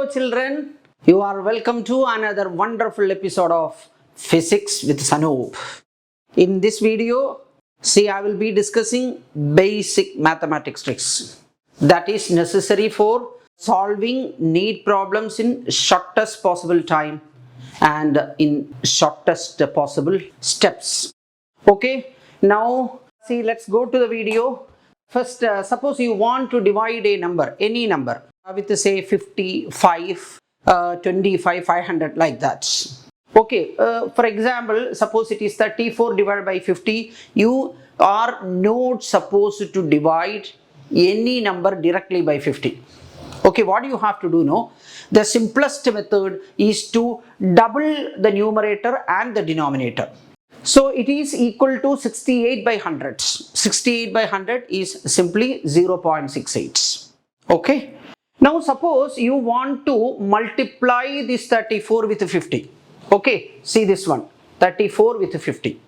children, you are welcome to another wonderful episode of Physics with Sanoop. In this video, I will be discussing basic mathematics tricks that is necessary for solving neat problems in shortest possible time and in shortest possible steps. Okay, now let's go to the video. First, suppose you want to divide a number, any number, with say 55, 25, 500, like that. Okay, for example, suppose it is 34 divided by 50. You are not supposed to divide any number directly by 50. Okay, what you have to do now? The simplest method is to double the numerator and the denominator. So it is equal to 68 by 100. 68 by 100 is simply 0.68. Okay. Now suppose you want to multiply this 34 with 50. Okay. See this one. 34 with 50.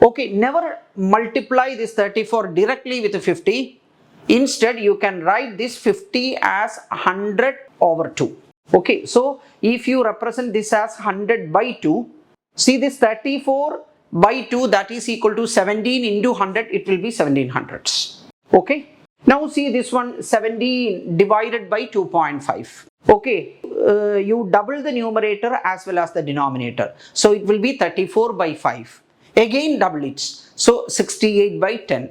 Okay. Never multiply this 34 directly with 50. Instead, you can write this 50 as 100 over 2. Okay. So if you represent this as 100 by 2, see this 34 by 2, that is equal to 17 into 100, it will be 1700. Okay. Now see this one, 17 divided by 2.5. Okay. You double the numerator as well as the denominator. So it will be 34 by 5. Again double it. So 68 by 10.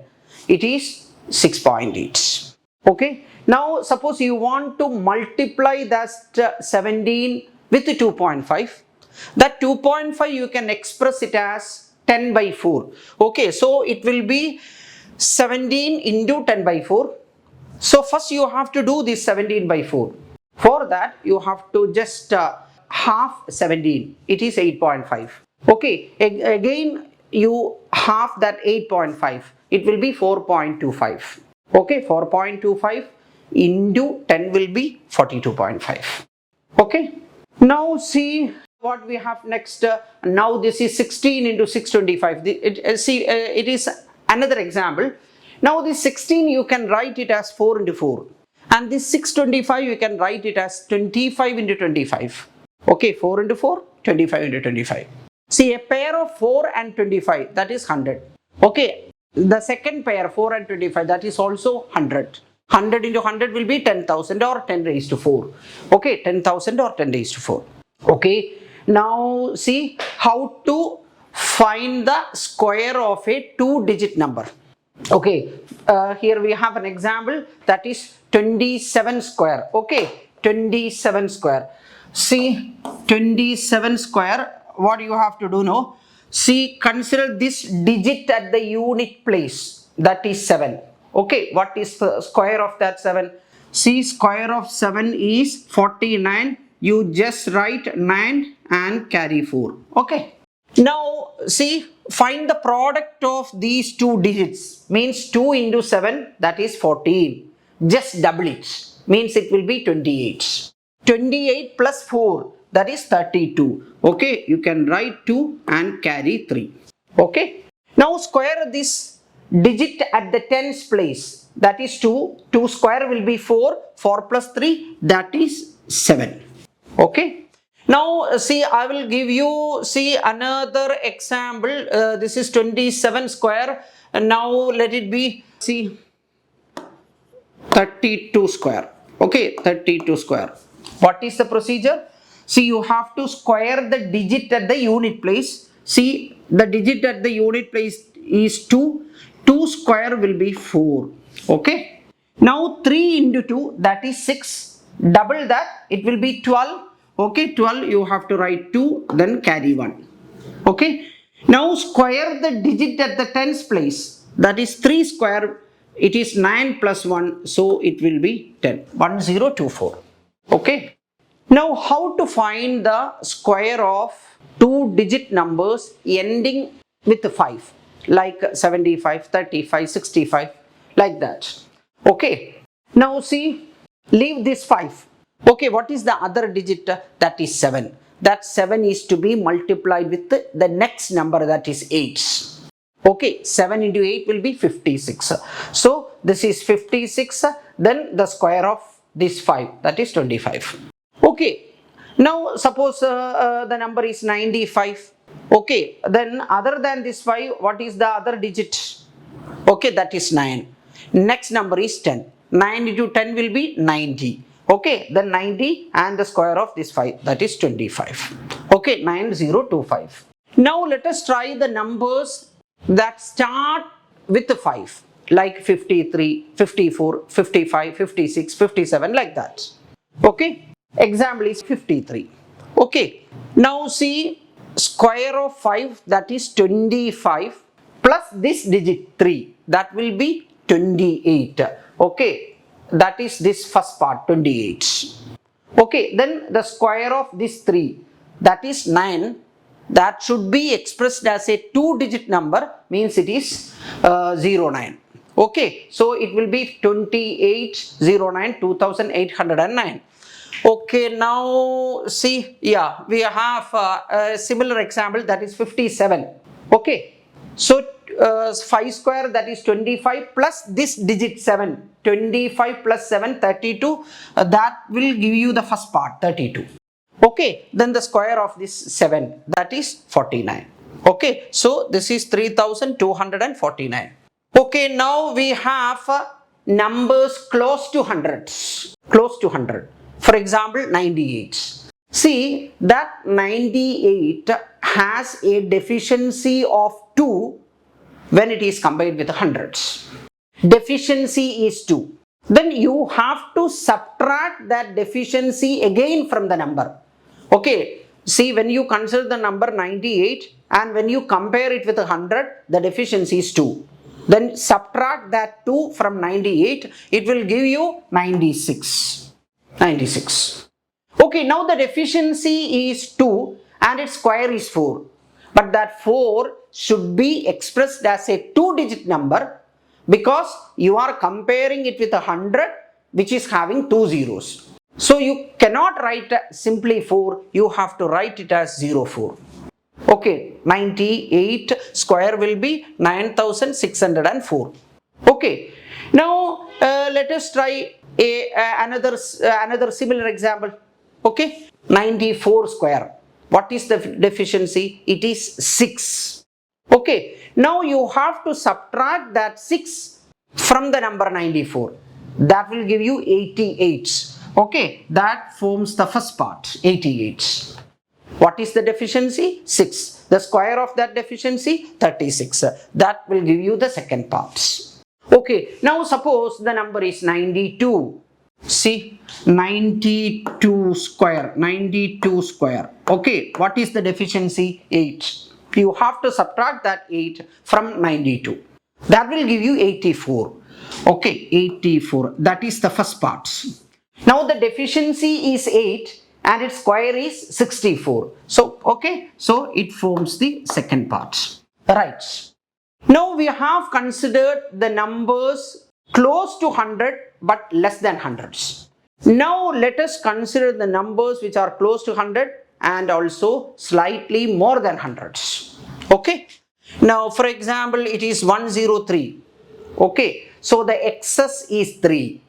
It is 6.8. Okay. Now suppose you want to multiply that 17 with 2.5. That 2.5 you can express it as 10 by 4. Okay, so it will be 17 into 10 by 4. So first you have to do this 17 by 4. For that you have to just half 17. It is 8.5. Okay, again you half that 8.5. It will be 4.25. Okay, 4.25 into 10 will be 42.5. Okay, now see what we have next. Now this is 16 into 625. It is another example. Now this 16 you can write it as 4 into 4. And this 625 you can write it as 25 into 25. Okay, 4 into 4, 25 into 25. See, a pair of 4 and 25, that is 100. Okay, the second pair 4 and 25, that is also 100. 100 into 100 will be 10,000 or 10 raised to 4. Okay, 10,000 or 10 raised to 4. Okay. Now see how to find the square of a 2-digit number. Okay, here we have an example, that is 27 square. Okay, 27 square. See, 27 square, what you have to do now? See, consider this digit at the unit place, that is 7. Okay, what is the square of that 7? See, square of 7 is 49. You just write 9 and carry 4. Okay. Now see, find the product of these two digits. Means 2 into 7, that is 14. Just double it. Means it will be 28. 28 plus 4, that is 32. Okay. You can write 2 and carry 3. Okay. Now square this digit at the tens place. That is 2. 2 square will be 4. 4 plus 3, that is 7. Okay. Now see, I will give you another example. This is 27 square, and now let it be 32 square. Okay, 32 square. What is the procedure? See, you have to square the digit at the unit place. See, the digit at the unit place is 2. 2 square will be 4. Okay. Now 3 into 2, that is 6. Double that, it will be 12. Okay, 12 you have to write 2, then carry 1. Okay. Now square the digit at the tens place. That is 3 square. It is 9 plus 1. So it will be 10. 1024. Okay. Now how to find the square of 2-digit numbers ending with 5. Like 75, 35, 65. Like that. Okay. Now see, leave this 5. Okay, what is the other digit? That is 7. That 7 is to be multiplied with the next number, that is 8. Okay, 7 into 8 will be 56. So this is 56. Then the square of this 5, that is 25. Okay. Okay, now suppose the number is 95. Okay, then other than this 5, what is the other digit? Okay, that is 9. Next number is 10. 9 into 10 will be 90. Okay, then 90 and the square of this 5, that is 25. Okay, 9025. Now let us try the numbers that start with 5, like 53, 54, 55, 56, 57, like that. Okay, example is 53. Okay, now see, square of 5, that is 25, plus this digit 3, that will be 28. Okay, that is this first part, 28. Okay, then the square of this 3, that is 9, that should be expressed as a 2-digit number, means it is 09. Okay, so it will be 2809 2809. Okay, now see, yeah, we have a similar example, that is 57. Okay, so 5 square, that is 25, plus this digit 7, 25 plus 7, 32, that will give you the first part, 32. Okay, then the square of this 7, that is 49. Okay, so this is 3249. Okay, now we have numbers close to 100. Close to 100. For example, 98. See, that 98 has a deficiency of 2 when it is combined with hundreds. Deficiency is 2. Then you have to subtract that deficiency again from the number. Okay, see, when you consider the number 98 and when you compare it with 100, the deficiency is 2. Then subtract that 2 from 98, it will give you 96. 96. Okay, now the deficiency is 2 and its square is 4. But that 4 should be expressed as a 2-digit number, because you are comparing it with 100, which is having 2 zeros. So you cannot write simply 4, you have to write it as 04. Okay, 98 square will be 9604. Okay, now let us try another similar example. Okay, 94 square. What is the deficiency? It is 6. Okay, now you have to subtract that 6 from the number 94. That will give you 88. Okay, that forms the first part, 88. What is the deficiency? 6. The square of that deficiency, 36. That will give you the second part. Okay, now suppose the number is 92. See, 92 square, 92 square. Okay, what is the deficiency? 8. You have to subtract that 8 from 92. That will give you 84. Okay, 84. That is the first part. Now the deficiency is 8 and its square is 64. So, okay, so it forms the second part. Right. Now we have considered the numbers close to 100 but less than hundreds. Now let us consider the numbers which are close to 100 and also slightly more than hundreds. Okay. Now for example, it is 103. Okay, so the excess is 3.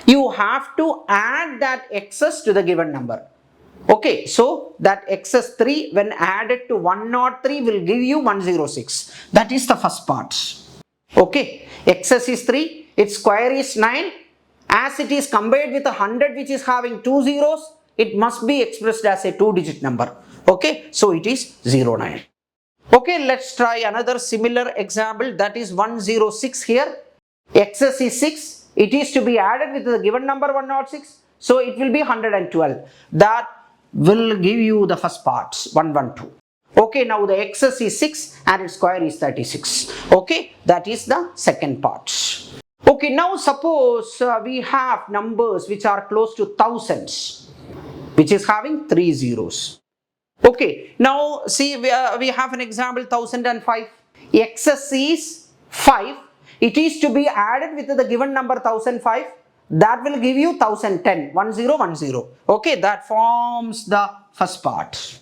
You have to add that excess to the given number. Okay, so that excess 3 when added to 103 will give you 106. That is the first part. Okay, excess is 3, its square is 9. As it is compared with 100 which is having 2 zeros, it must be expressed as a 2-digit number. Okay, so it is 09. Okay, let's try another similar example, that is 106 here. Excess is 6. It is to be added with the given number 106. So it will be 112. That will give you the first part, 112. Okay, now the excess is 6 and its square is 36. Okay, that is the second part. Okay, now suppose we have numbers which are close to thousands, which is having 3 zeros. Okay, now see, we have an example, 1005. Excess is 5. It is to be added with the given number 1005. That will give you 1010, 1010. Okay, that forms the first part.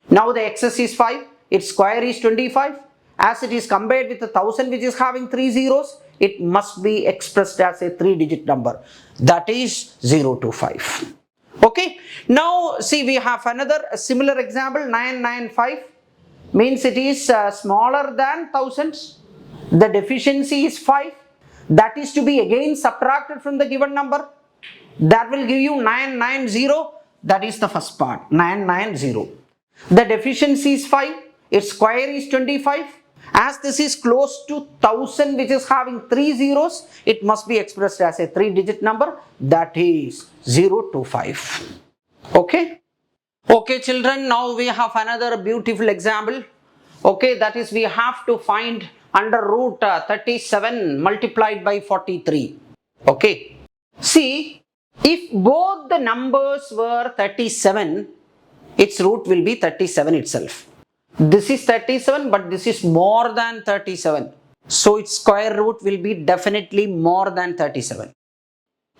Now the excess is 5. Its square is 25. As it is compared with 1000 which is having 3 zeros, it must be expressed as a 3-digit number. That is 025. Okay, now see, we have another similar example. 995 means it is smaller than thousands. The deficiency is 5. That is to be again subtracted from the given number. That will give you 990. That is the first part, 990. The deficiency is 5. Its square is 25. As this is close to 1000, which is having 3 zeros, it must be expressed as a 3-digit number, that is 025. Okay? Okay, children, now we have another beautiful example. Okay, that is, we have to find under root 37 multiplied by 43. Okay. See, if both the numbers were 37, its root will be 37 itself. This is 37, but this is more than 37. So its square root will be definitely more than 37.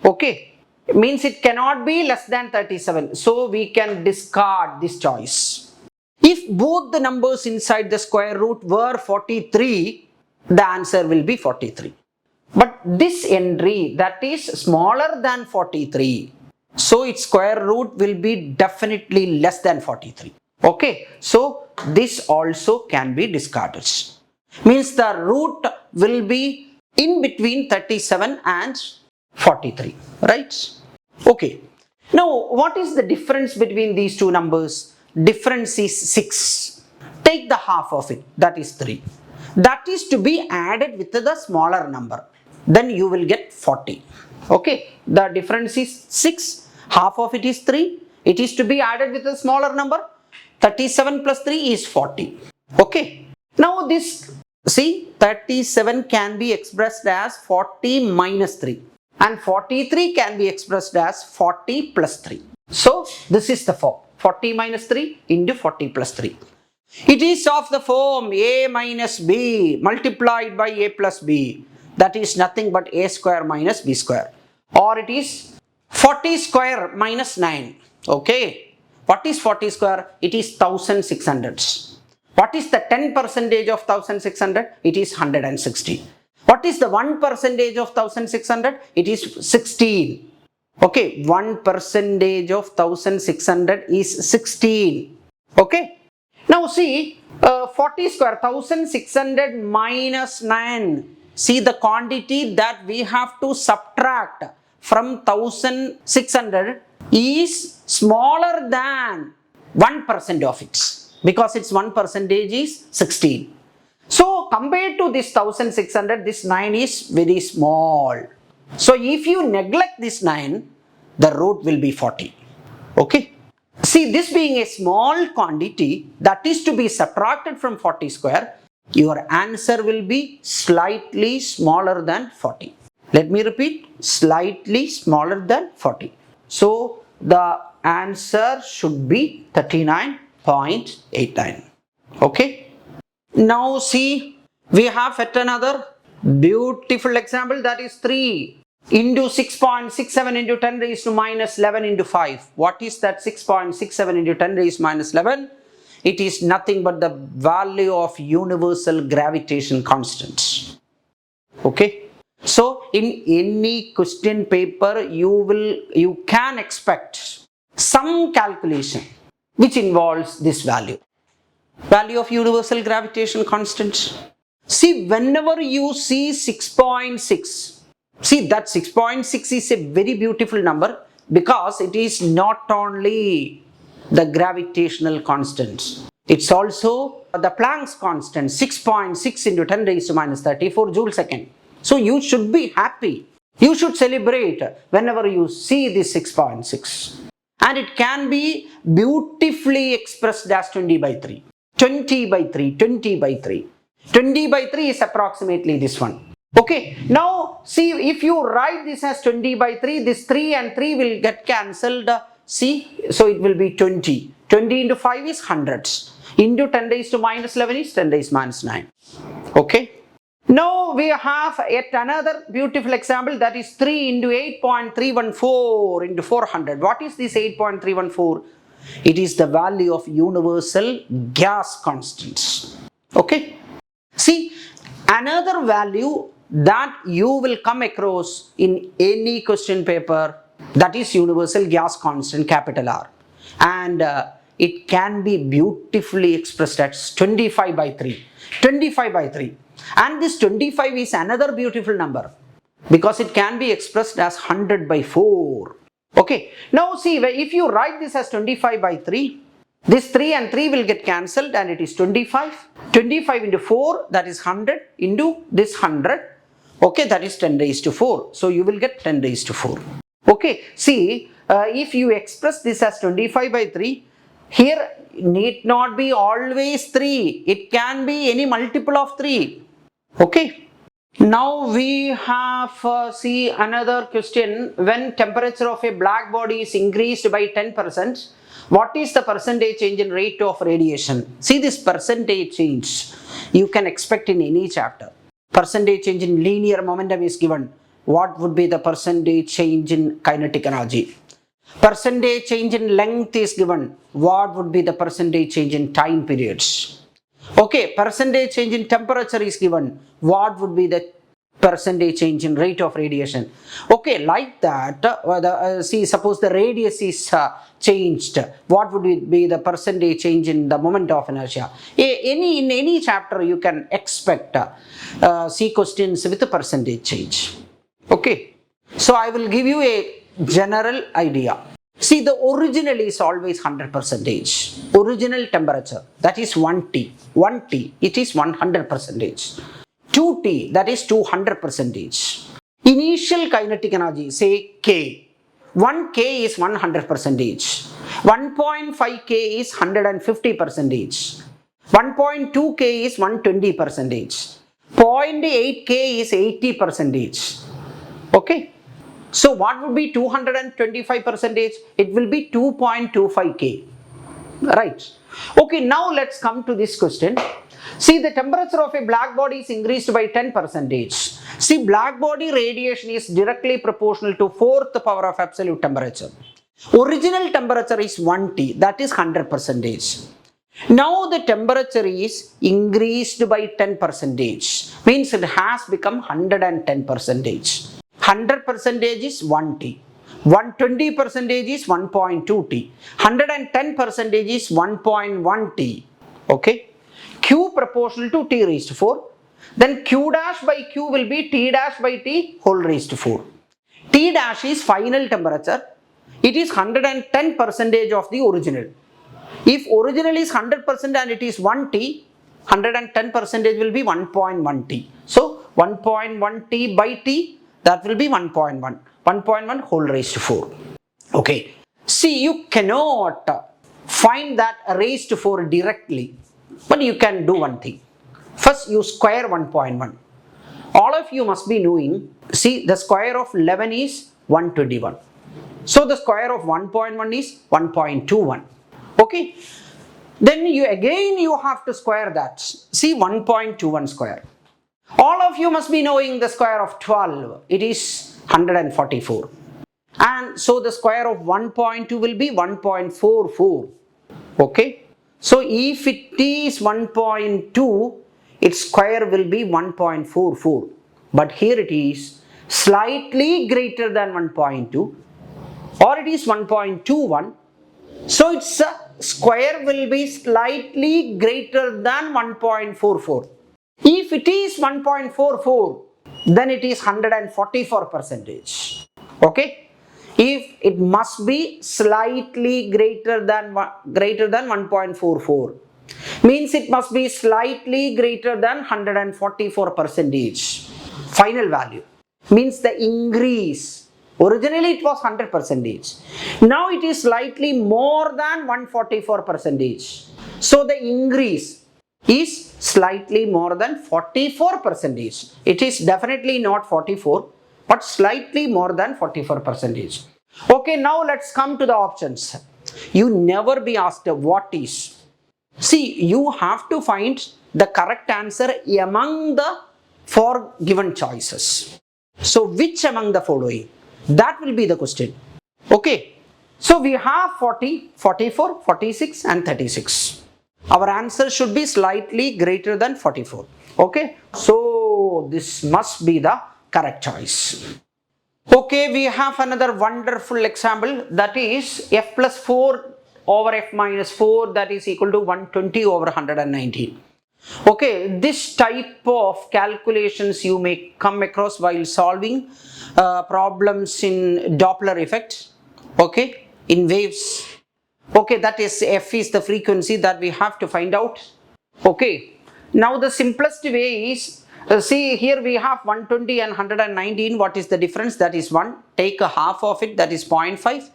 Okay. It means it cannot be less than 37. So we can discard this choice. If both the numbers inside the square root were 43, the answer will be 43. But this entry, that is smaller than 43, so its square root will be definitely less than 43. Okay, so this also can be discarded. Means the root will be in between 37 and 43, right? Okay, now what is the difference between these two numbers? Difference is 6. Take the half of it, that is 3. That is to be added with the smaller number. Then you will get 40. Okay, the difference is 6. Half of it is 3. It is to be added with a smaller number. 37 plus 3 is 40. Okay, now this, see, 37 can be expressed as 40 minus 3. And 43 can be expressed as 40 plus 3. So this is the form, 40 minus 3 into 40 plus 3. It is of the form a minus b multiplied by a plus b. That is nothing but a square minus b square. Or it is 40 square minus 9. Okay. What is 40 square? It is 1600. What is the 10% of 1600? It is 160. What is the 1% of 1600? It is 16. Okay. 1% of 1600 is 16. Okay. Now see, 40 square, 1600 minus 9. See the quantity that we have to subtract from 1600 is smaller than 1% of it, because its 1% is 16. So compared to this 1600, this 9 is very small. So if you neglect this 9, the root will be 40. Okay. See, this being a small quantity that is to be subtracted from 40 square, your answer will be slightly smaller than 40. Let me repeat, slightly smaller than 40. So the answer should be 39.89. Okay. Now see, we have yet another beautiful example, that is 3 into 6.67 into 10 raised to minus 11 into 5. What is that 6.67 into 10 raised to minus 11? It is nothing but the value of universal gravitation constant. Okay. So in any question paper, you can expect some calculation which involves this value of universal gravitation constant. See, whenever you see 6.6, see that 6.6 is a very beautiful number, because it is not only the gravitational constant, it's also the Planck's constant, 6.6 into 10 raised to minus 34 joule second. So you should be happy, you should celebrate whenever you see this 6.6. And it can be beautifully expressed as 20 by 3. 20 by 3, 20 by 3. 20 by 3 is approximately this one. Okay, now see, if you write this as 20 by 3, this 3 and 3 will get cancelled. See, so it will be 20. 20 into 5 is hundreds. Into 10 raised to minus 11 is 10 raised to minus 9. Okay. Now we have yet another beautiful example, that is 3 into 8.314 into 400. What is this 8.314? It is the value of universal gas constants. Okay. See, another value that you will come across in any question paper, That is universal gas constant, capital R. And it can be beautifully expressed as 25 by 3. 25 by 3. And this 25 is another beautiful number because it can be expressed as 100 by 4. Okay. Now see, if you write this as 25 by 3, this 3 and 3 will get cancelled and it is 25. 25 into 4, that is 100, into this 100. Okay, that is 10 raised to 4. So you will get 10 raised to 4. Okay, see, if you express this as 25 by 3, here need not be always 3. It can be any multiple of 3. Okay. Now we have see another question. When temperature of a black body is increased by 10%, what is the percentage change in rate of radiation? See, this percentage change you can expect in any chapter. Percentage change in linear momentum is given. What would be the percentage change in kinetic energy? Percentage change in length is given. What would be the percentage change in time periods? Okay, percentage change in temperature is given. What would be the percentage change in rate of radiation? Okay, like that, see, suppose the radius is changed. What would be the percentage change in the moment of inertia? In any chapter you can expect see questions with the percentage change. Okay, so I will give you a general idea. See, the original is always 100%. Original temperature, that is 1T. 1T, it is 100%. 2T, that is 200%. Initial kinetic energy, say K. 1K is 100%. 1.5K is 150%. 1.2K is 120%. 0.8K is 80%. Okay. So what would be 225%? It will be 2.25K. Right. Okay, now let's come to this question. See, the temperature of a black body is increased by 10%. See, black body radiation is directly proportional to 4th power of absolute temperature. Original temperature is 1T, that is 100%. Now the temperature is increased by 10%, means it has become 110%. 100% is 1T. 120% is 1.2T. 110% is 1.1T. Okay. Q proportional to T raised to 4. Then Q dash by Q will be T dash by T whole raised to 4. T dash is final temperature. It is 110% of the original. If original is 100% and it is 1T, 110% will be 1.1T. So 1.1T by T, that will be 1.1. 1.1 whole raised to 4. Okay. See, you cannot find that raised to 4 directly. But you can do one thing. First, you square 1.1. All of you must be knowing, see, the square of 11 is 121. So the square of 1.1 is 1.21. Okay. Then you have to square that. See, 1.21 square. All of you must be knowing the square of 12. It is 144. And so the square of 1.2 will be 1.44. Okay. So if it is 1.2, its square will be 1.44. But here it is slightly greater than 1.2, or it is 1.21. So its square will be slightly greater than 1.44. If it is 1.44, then it is 144%. Okay. If it must be slightly greater than 1.44, means it must be slightly greater than 144%. Final value means the increase. Originally it was 100%. Now it is slightly more than 144%. So the increase is slightly more than 44%. It is definitely not 44. But slightly more than 44%. Okay, now let's come to the options. You never be asked what is. See, you have to find the correct answer among the 4 given choices. So, which among the following? That will be the question. Okay, so we have 40, 44, 46 and 36. Our answer should be slightly greater than 44. Okay, so this must be the correct choice. Okay. Okay, we have another wonderful example, that is f plus 4 over f minus 4, that is equal to 120 over 119. Okay, this type of calculations you may come across while solving problems in Doppler effect, okay, in waves. Okay, that is f is the frequency that we have to find out. Okay, now the simplest way is, see here we have 120 and 119. What is the difference? That is 1. Take a half of it, that is 0.5.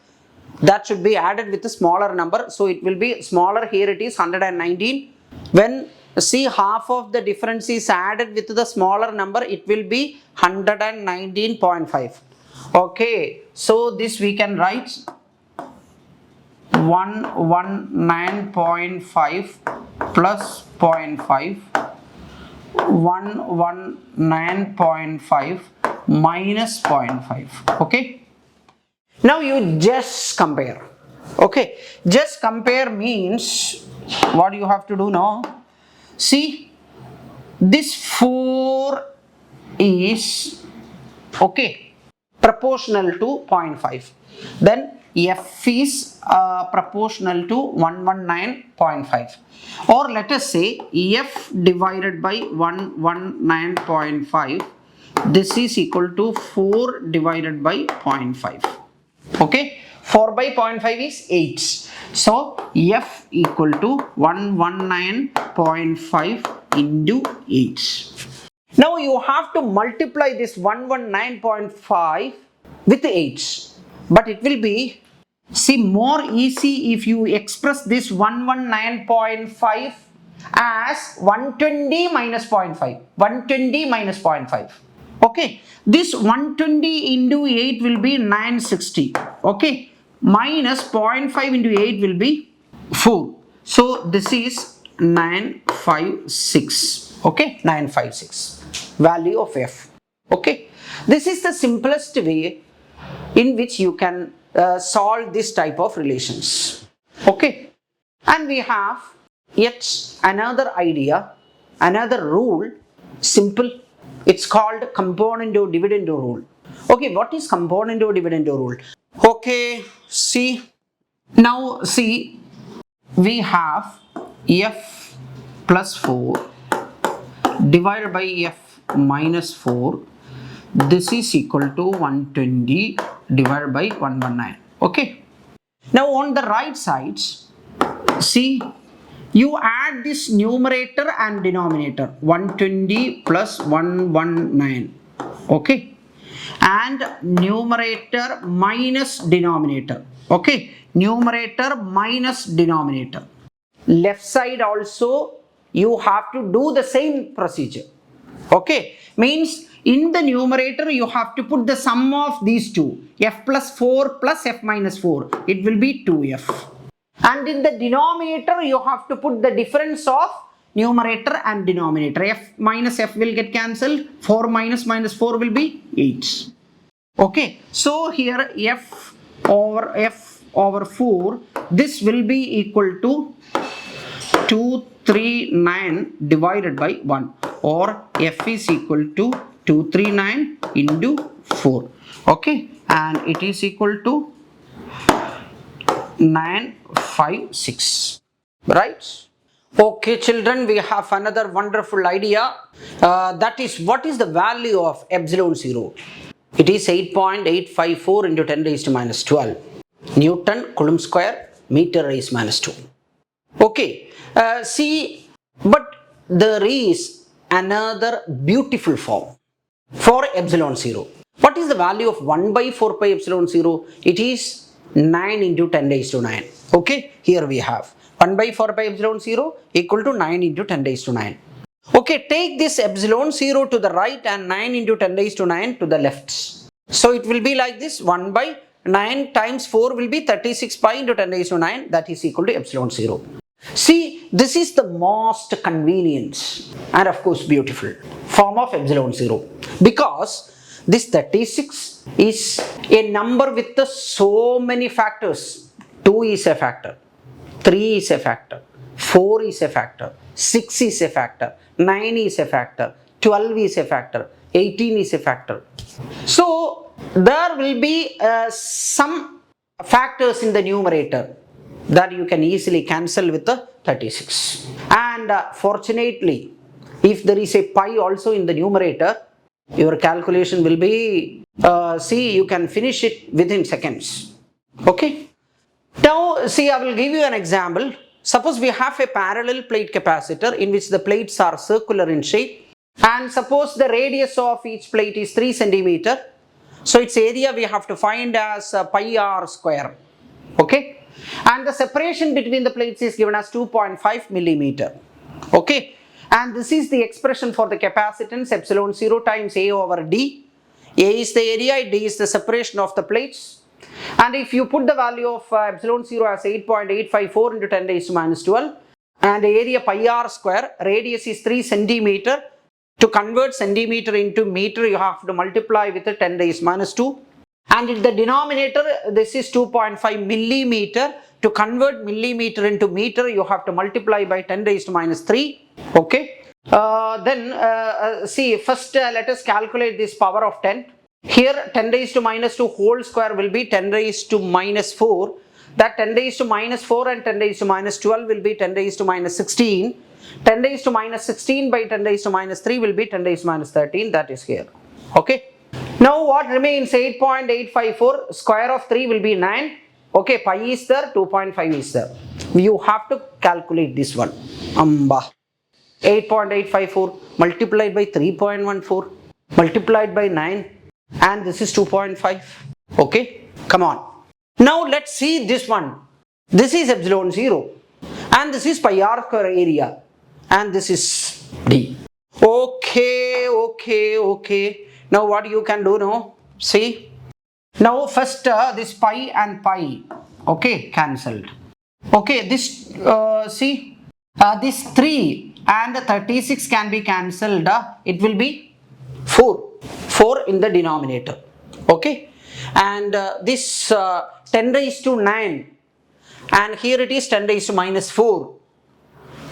That should be added with a smaller number, so it will be smaller. Here it is 119. When see half of the difference is added with the smaller number, it will be 119.5. okay, so this we can write 119.5 plus 0.5, 119.5 minus 0.5. okay, now you just compare. Okay, just compare means what you have to do now. See, this 4 is okay proportional to 0.5, then f is proportional to 119.5, or let us say f divided by 119.5, this is equal to 4 divided by 0.5. okay, 4 by 0.5 is 8, so f equal to 119.5 into 8. Now you have to multiply this 119.5 with 8, but it will be, see, more easy if you express this 119.5 as 120 minus 0.5, 120 minus 0.5. okay, this 120 into 8 will be 960, okay, minus 0.5 into 8 will be 4, so this is 956. okay, 956 value of f. okay, this is the simplest way in which you can solve this type of relations. okay, and we have yet another idea, another rule, simple. It's called component or dividend rule. okay, what is component or dividend rule? okay, see, now see, we have f plus 4 divided by f minus 4, this is equal to 120 divided by 119. okay, now on the right sides, see, you add this numerator and denominator, 120 plus 119, okay, and numerator minus denominator, okay, numerator minus denominator. Left side also you have to do the same procedure. okay, means in the numerator you have to put the sum of these two, f plus 4 plus f minus 4, it will be 2f, and in the denominator you have to put the difference of numerator and denominator. F minus f will get cancelled, 4 minus minus 4 will be 8. okay, so here f over 4, this will be equal to 239 divided by 1, or f is equal to 239 into 4. okay, and it is equal to 956, right? okay, children, we have another wonderful idea, that is, what is the value of epsilon 0? It is 8.854 into 10 raised to minus 12 Newton Coulomb square meter raised minus 2. okay, see, but there is another beautiful form for epsilon 0. What is the value of 1 by 4 pi epsilon 0? It is 9 into 10 raised to 9. okay, here we have 1 by 4 pi epsilon 0 equal to 9 into 10 raised to 9. okay, take this epsilon 0 to the right and 9 into 10 raised to 9 to the left. so it will be like this, 1 by 9 times 4 will be 36 pi into 10 raised to 9, that is equal to epsilon 0. See, this is the most convenient and of course beautiful form of epsilon 0, because this 36 is a number with the so many factors. 2 is a factor, 3 is a factor, 4 is a factor, 6 is a factor, 9 is a factor, 12 is a factor, 18 is a factor. So there will be some factors in the numerator that you can easily cancel with the 36. And fortunately, if there is a pi also in the numerator, your calculation will be, see, you can finish it within seconds. Okay. Now, see, I will give you an example. Suppose we have a parallel plate capacitor in which the plates are circular in shape, and suppose the radius of each plate is 3 centimeter. So its area we have to find as pi r square. Okay. And the separation between the plates is given as 2.5 millimeter. Okay. And this is the expression for the capacitance epsilon 0 times A over D. A is the area, D is the separation of the plates. And if you put the value of epsilon 0 as 8.854 into 10 raised to minus 12, and the area pi r square, radius is 3 centimeter. To convert centimeter into meter, you have to multiply with the 10 raised minus 2. And in the denominator, this is 2.5 millimeter. To convert millimeter into meter, you have to multiply by 10 raised to minus 3. Okay. See, first let us calculate this power of 10. Here 10 raised to minus 2 whole square will be 10 raised to minus 4. That 10 raised to minus 4 and 10 raised to minus 12 will be 10 raised to minus 16. 10 raised to minus 16 by 10 raised to minus 3 will be 10 raised to minus 13. That is here. Okay. Now what remains? 8.854 square of 3 will be 9. Okay, pi is there, 2.5 is there. You have to calculate this one. 8.854 multiplied by 3.14 multiplied by 9, and this is 2.5. Okay, come on. Now let's see this one. This is epsilon 0 and this is pi r square area, and this is D. Okay. Now what you can do now? See. Now first this pi and pi, okay, cancelled. Okay, this see, this 3 and 36 can be cancelled. It will be 4 in the denominator. Okay, and this 10 raised to 9, and here it is 10 raised to minus 4.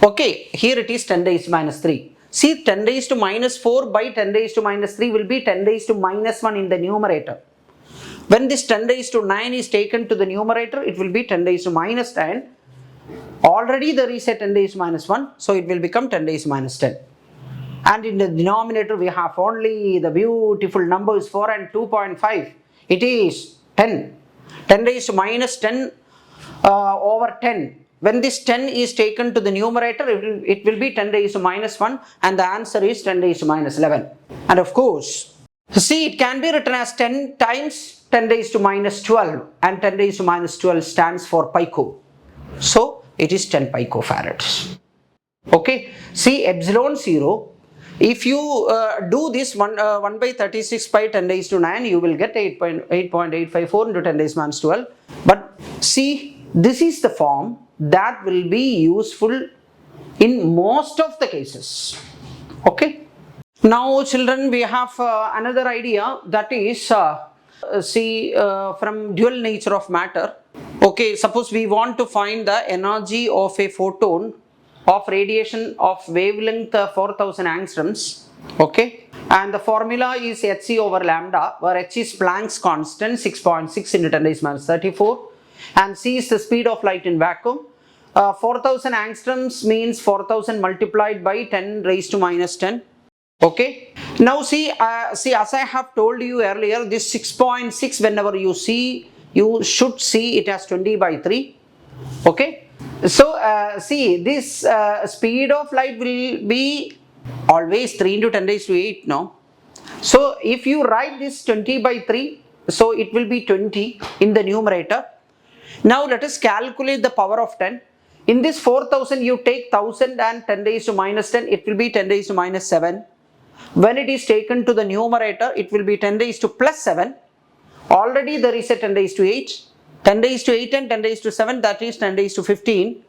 Okay, here it is 10 raised to minus 3. See, 10 raised to minus 4 by 10 raised to minus 3 will be 10 raised to minus 1 in the numerator. When this 10 raised to 9 is taken to the numerator, it will be 10 raised to minus 10. Already there is a 10 raised to minus 1, so it will become 10 raised to minus 10. And in the denominator, we have only the beautiful numbers 4 and 2.5. It is 10. 10 raised to minus 10 over 10. When this 10 is taken to the numerator, it will be 10 raised to minus 1, and the answer is 10 raised to minus 11. And of course, see, it can be written as 10 times 10 raised to minus 12, and 10 raised to minus 12 stands for pico. So it is 10 picofarads. Okay, see, epsilon 0, if you do this 1 by 36 by 10 raised to 9, you will get 8.854 into 10 raised to minus 12. But see, this is the form that will be useful in most of the cases. Okay. Now children, we have another idea, that is from dual nature of matter. Okay, suppose we want to find the energy of a photon of radiation of wavelength 4000 angstroms. Okay, and the formula is hc over lambda, where h is Planck's constant 6.6 into 10 raised minus 34, and c is the speed of light in vacuum. 4000 angstroms means 4000 multiplied by 10 raised to minus 10. Okay, now see, as I have told you earlier, this 6.6, whenever you see, you should see it as 20 by 3. Okay, so see, this speed of light will be always 3 into 10 raised to 8 now. So if you write this 20 by 3, so it will be 20 in the numerator. Now let us calculate the power of 10. In this 4000, you take 1000 and 10 raised to minus 10, it will be 10 raised to minus 7. When it is taken to the numerator, it will be 10 raised to plus 7. Already there is a 10 raised to 8. 10 raised to 8 and 10 raised to 7, that is 10 raised to 15.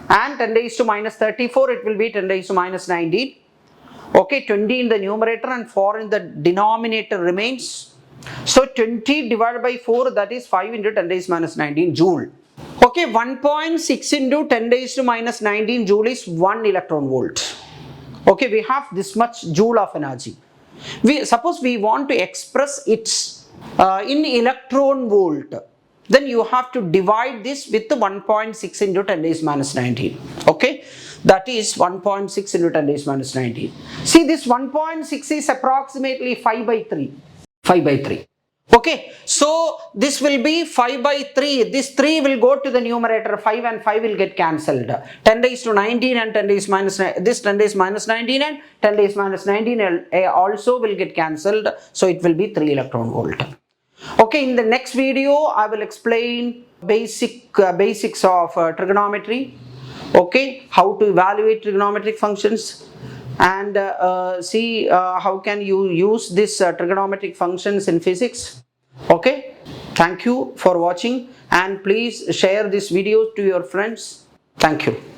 And 10 raised to minus 34, it will be 10 raised to minus 19. Okay, 20 in the numerator and 4 in the denominator remains. So 20 divided by 4, that is 5 into 10 raised to minus 19 joule. Okay, 1.6 into 10 raised to minus 19 joule is 1 electron volt. Okay, we have this much joule of energy. Suppose we want to express its in electron volt, then you have to divide this with 1.6 into 10 raised minus 19. Okay, that is 1.6 into 10 raised minus 19. See, this 1.6 is approximately 5 by 3. 5 by 3. Okay, so this will be 5 by 3. This 3 will go to the numerator, 5 and 5 will get cancelled. 10 raised to 19 and 10 raised minus, this 10 raised minus 19 and 10 raised minus 19 also will get cancelled. So it will be 3 electron volt. Okay, in the next video, I will explain basics of trigonometry. Okay, how to evaluate trigonometric functions, and see how can you use this trigonometric functions in physics. Okay, thank you for watching, and please share this video to your friends. Thank you.